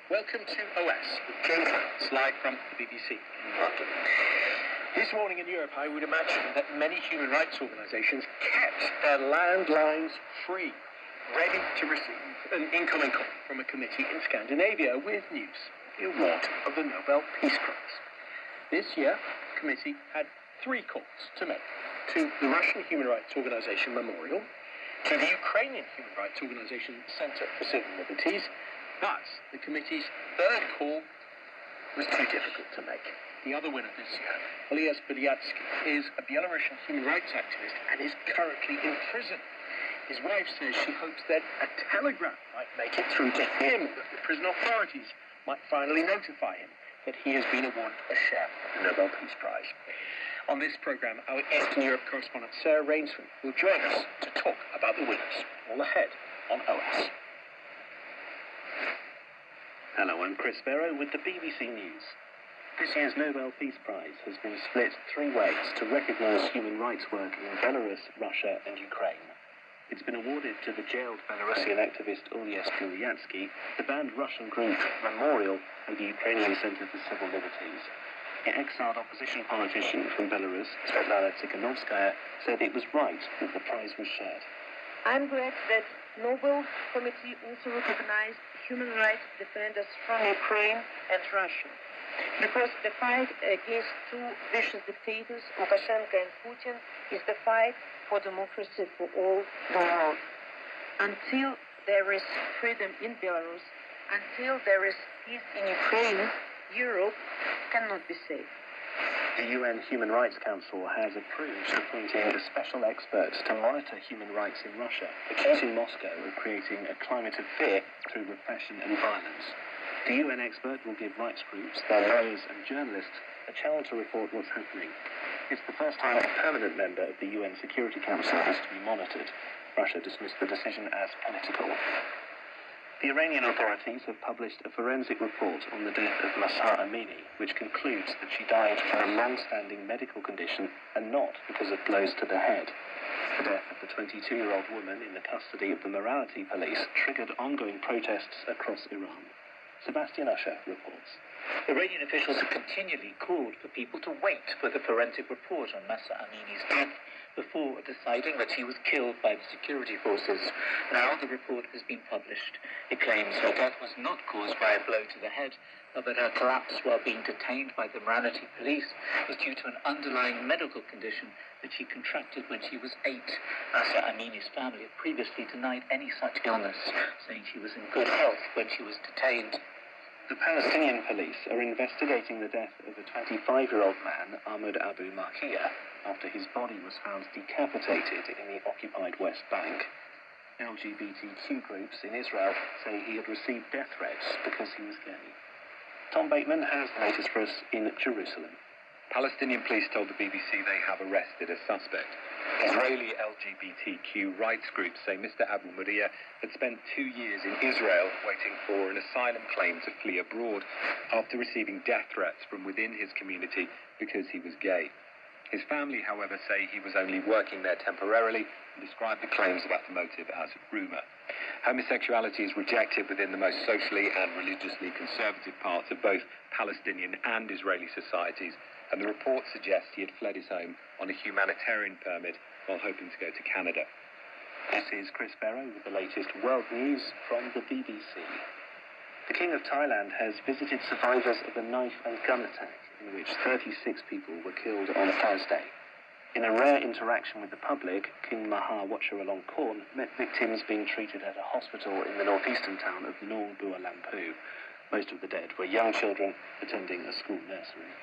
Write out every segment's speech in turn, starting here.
Welcome to OS with James Reynolds, live from the BBC in London. This morning in Europe, I would imagine that many human rights organisations kept their landlines free, ready to receive an incoming call from a committee in Scandinavia with news of the award of the Nobel Peace Prize. This year, the committee had 3 calls to make: to the Russian human rights organisation Memorial, to the Ukrainian human rights organisation Centre for Civil Liberties, but the committee's 3rd call was too difficult to make. The other winner this year, Elias Belyatsky, is a Belarusian human rights activist and is currently in prison. His wife says she hopes that a telegram might make it through to him, that the prison authorities might finally notify him that he has been awarded a share of the Nobel Peace Prize. On this programme, our Eastern Europe correspondent Sarah Rainsford will join us to talk about the winners. All ahead on OS. Hello, I'm Chris Barrow with the BBC News. This year's Nobel Peace Prize has been split 3 ways to recognise human rights work in Belarus, Russia and Ukraine. It's been awarded to the jailed Belarusian activist Elias Belyatsky, the banned Russian group Memorial and the Ukrainian Centre for Civil Liberties. The exiled opposition politician from Belarus, Svetlana Tikhanovskaya, said it was right that the prize was shared. I'm glad that Nobel Committee also recognized human rights defenders from Ukraine and Russia, because the fight against 2 vicious dictators, Lukashenko and Putin, is the fight for democracy for all the world. Until there is freedom in Belarus, until there is peace in Ukraine, Europe cannot be safe. The UN Human Rights Council has approved appointing a special expert to monitor human rights in Russia, accusing Moscow of creating a climate of fear through repression and violence. The UN expert will give rights groups, their lawyers and journalists a chance to report what's happening. It's the first time a permanent member of the UN Security Council is to be monitored. Russia dismissed the decision as political. The Iranian authorities have published a forensic report on the death of Mahsa Amini, which concludes that she died from a long-standing medical condition and not because of blows to the head. The death of the 22-year-old woman in the custody of the morality police triggered ongoing protests across Iran. Sebastian Usher reports. Iranian officials have continually called for people to wait for the forensic report on Mahsa Amini's death before deciding that she was killed by the security forces. Now the report has been published. It claims her death was not caused by a blow to the head, but that her collapse while being detained by the morality police was due to an underlying medical condition that she contracted when she was 8. Mahsa Amini's family had previously denied any such illness, saying she was in good health when she was detained. The Palestinian police are investigating the death of a 25-year-old man, Ahmed Abu Mahia, after his body was found decapitated in the occupied West Bank. LGBTQ groups in Israel say he had received death threats because he was gay. Tom Bateman has the latest for us in Jerusalem. Palestinian police told the BBC they have arrested a suspect. Israeli LGBTQ rights groups say Mr. Abu Maria had spent 2 years in Israel waiting for an asylum claim to flee abroad after receiving death threats from within his community because he was gay. His family, however, say he was only working there temporarily and describe the claims about the motive as rumour. Homosexuality is rejected within the most socially and religiously conservative parts of both Palestinian and Israeli societies, and the report suggests he had fled his home on a humanitarian permit while hoping to go to Canada. This is Chris Barrow with the latest world news from the BBC. The King of Thailand has visited survivors of a knife and gun attack in which 36 people were killed on Thursday. In a rare interaction with the public, King Maha Vajiralongkorn met victims being treated at a hospital in the northeastern town of Nong Bua Lampu. Most of the dead were young children attending a school nursery.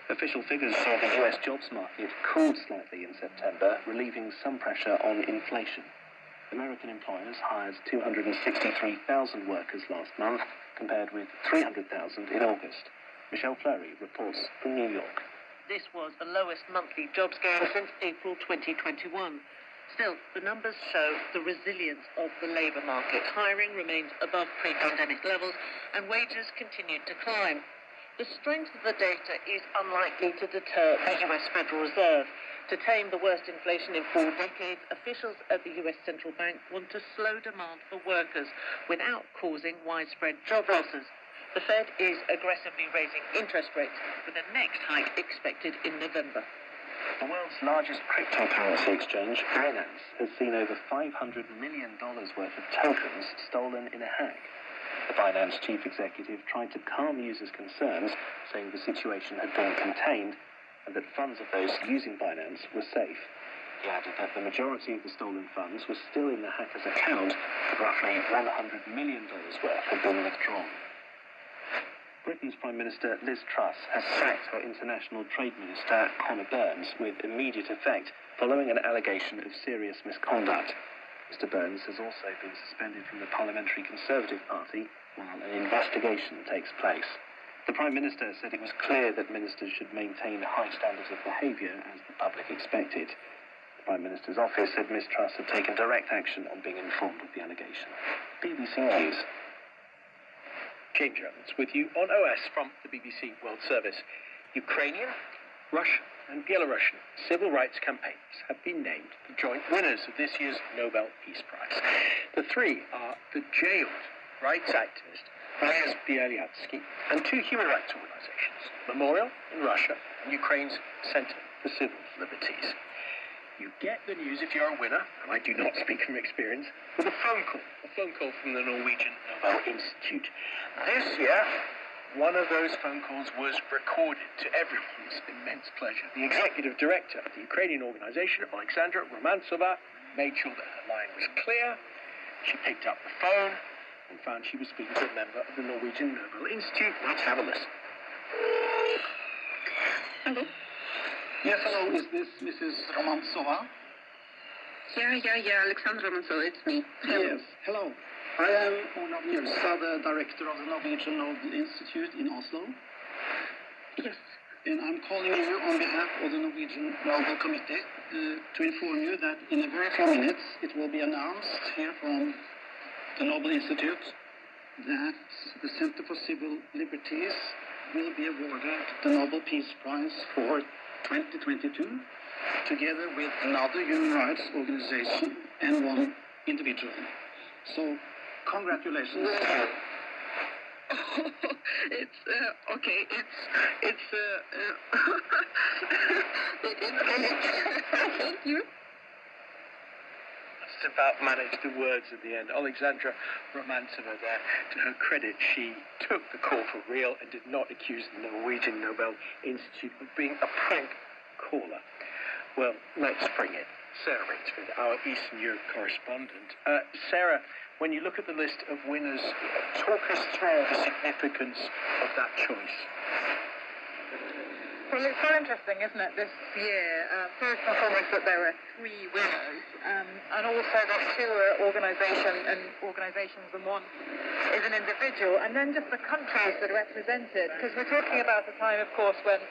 Official figures show the US jobs market cooled slightly in September, relieving some pressure on inflation. American employers hired 263,000 workers last month, compared with 300,000 in August. Michelle Fleury reports from New York. This was the lowest monthly jobs gain since April 2021. Still, the numbers show the resilience of the labour market. Hiring remains above pre-pandemic levels and wages continued to climb. The strength of the data is unlikely to deter the US Federal Reserve. To tame the worst inflation in 4 decades, officials at the US Central Bank want to slow demand for workers without causing widespread job losses. The Fed is aggressively raising interest rates, with the next hike expected in November. The world's largest cryptocurrency exchange, Binance, has seen over $500 million worth of tokens stolen in a hack. The Binance chief executive tried to calm users' concerns, saying the situation had been contained and that funds of those using Binance were safe. He added that the majority of the stolen funds were still in the hacker's account, but roughly $100 million worth had been withdrawn. Britain's Prime Minister Liz Truss has sacked her International Trade Minister Conor Burns with immediate effect following an allegation of serious misconduct. Mr Burns has also been suspended from the Parliamentary Conservative Party while an investigation takes place. The Prime Minister said it was clear that ministers should maintain high standards of behaviour as the public expected. The Prime Minister's office said Ms Truss had taken direct action on being informed of the allegation. BBC News. James Jones with you on OS from the BBC World Service. Ukrainian, Russian and Belarusian civil rights campaigners have been named the joint winners of this year's Nobel Peace Prize. The three are the jailed rights activist Vasyl Bielyatsky and 2 human rights organizations, Memorial in Russia and Ukraine's Center for Civil Liberties. You get the news if you're a winner, and I do not speak from experience, with a phone call from the Norwegian Nobel Institute. This year, one of those phone calls was recorded to everyone's immense pleasure. The executive director of the Ukrainian organization, Alexandra Romantsova, made sure that her line was clear. She picked up the phone and found she was speaking to a member of the Norwegian Nobel Institute. Let's have a listen. Hello. Yes, hello. Is this Mrs. Romantsova? Yeah, Alexandra Romantsova, it's me. Hello. Yes, hello. I am Olav Njølstad, the director of the Norwegian Nobel Institute in Oslo. Yes. And I'm calling you on behalf of the Norwegian Nobel Committee to inform you that in a very few minutes it will be announced here from the Nobel Institute that the Center for Civil Liberties will be awarded the Nobel Peace Prize for 2022, together with another human rights organization and one individual. So, congratulations. It's okay. It's thank you. Just about managed the words at the end. Alexandra Romantsova there, to her credit, she took the call for real and did not accuse the Norwegian Nobel Institute of being a prank caller. Well, let's bring in Sarah Rainsford, our Eastern Europe correspondent. Sarah, when you look at the list of winners, talk us through the significance of that choice. Well, it's so interesting, isn't it, this year? First and foremost, that there were 3 winners, and also that 2 are organizations and 1 is an individual, and then just the countries that are represented, because we're talking about a time, of course, when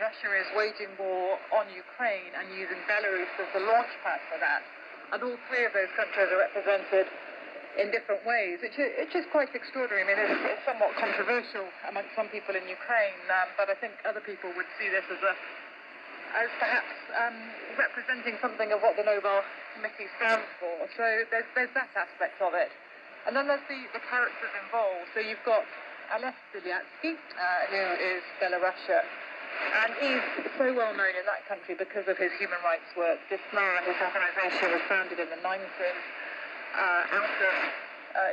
Russia is waging war on Ukraine and using Belarus as the launch pad for that, and all 3 of those countries are represented in different ways, which is quite extraordinary. I mean, it's somewhat controversial amongst some people in Ukraine, but I think other people would see this as perhaps representing something of what the Nobel Committee stands for. So there's that aspect of it. And then there's the characters involved. So you've got Vasyl Bielyatsky, who is Belarusian, and he's so well known in that country because of his human rights work. His organization was founded in the 90s.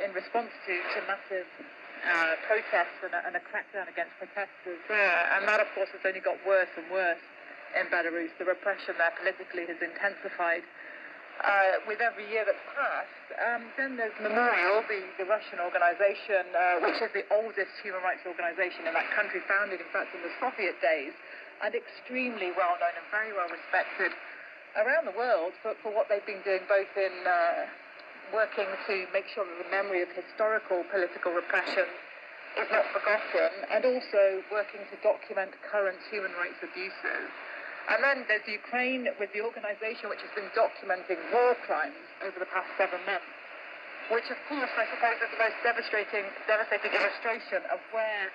In response to massive protests and a crackdown against protesters there. And that, of course, has only got worse and worse in Belarus. The repression there politically has intensified with every year that's passed. Then there's Memorial, the Russian organization, which is the oldest human rights organization in that country, founded, in fact, in the Soviet days, and extremely well-known and very well-respected around the world for what they've been doing, both in working to make sure that the memory of historical political repression is not forgotten, and also working to document current human rights abuses. And then there's Ukraine with the organization which has been documenting war crimes over the past 7 months, which of course I suppose is the most devastating illustration of where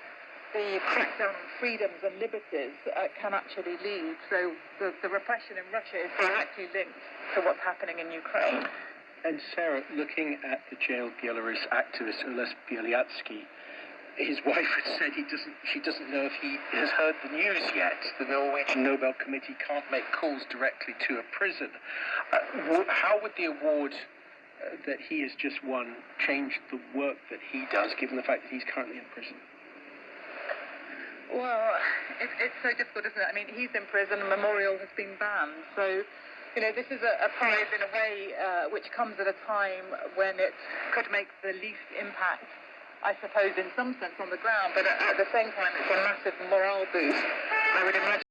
the crackdown on freedoms and liberties can actually lead. So the repression in Russia is directly linked to what's happening in Ukraine. And Sarah, looking at the jailed Belarus activist Oles Bialyatsky, his wife had said she doesn't know if he has heard the news yet. The Norwegian Nobel Committee can't make calls directly to a prison. How would the award that he has just won change the work that he does, given the fact that he's currently in prison? Well, it's so difficult, isn't it? I mean, he's in prison, the memorial has been banned, so, you know, this is a prize in a way which comes at a time when it could make the least impact, I suppose, in some sense on the ground, but at the same time it's a massive morale boost, I would imagine.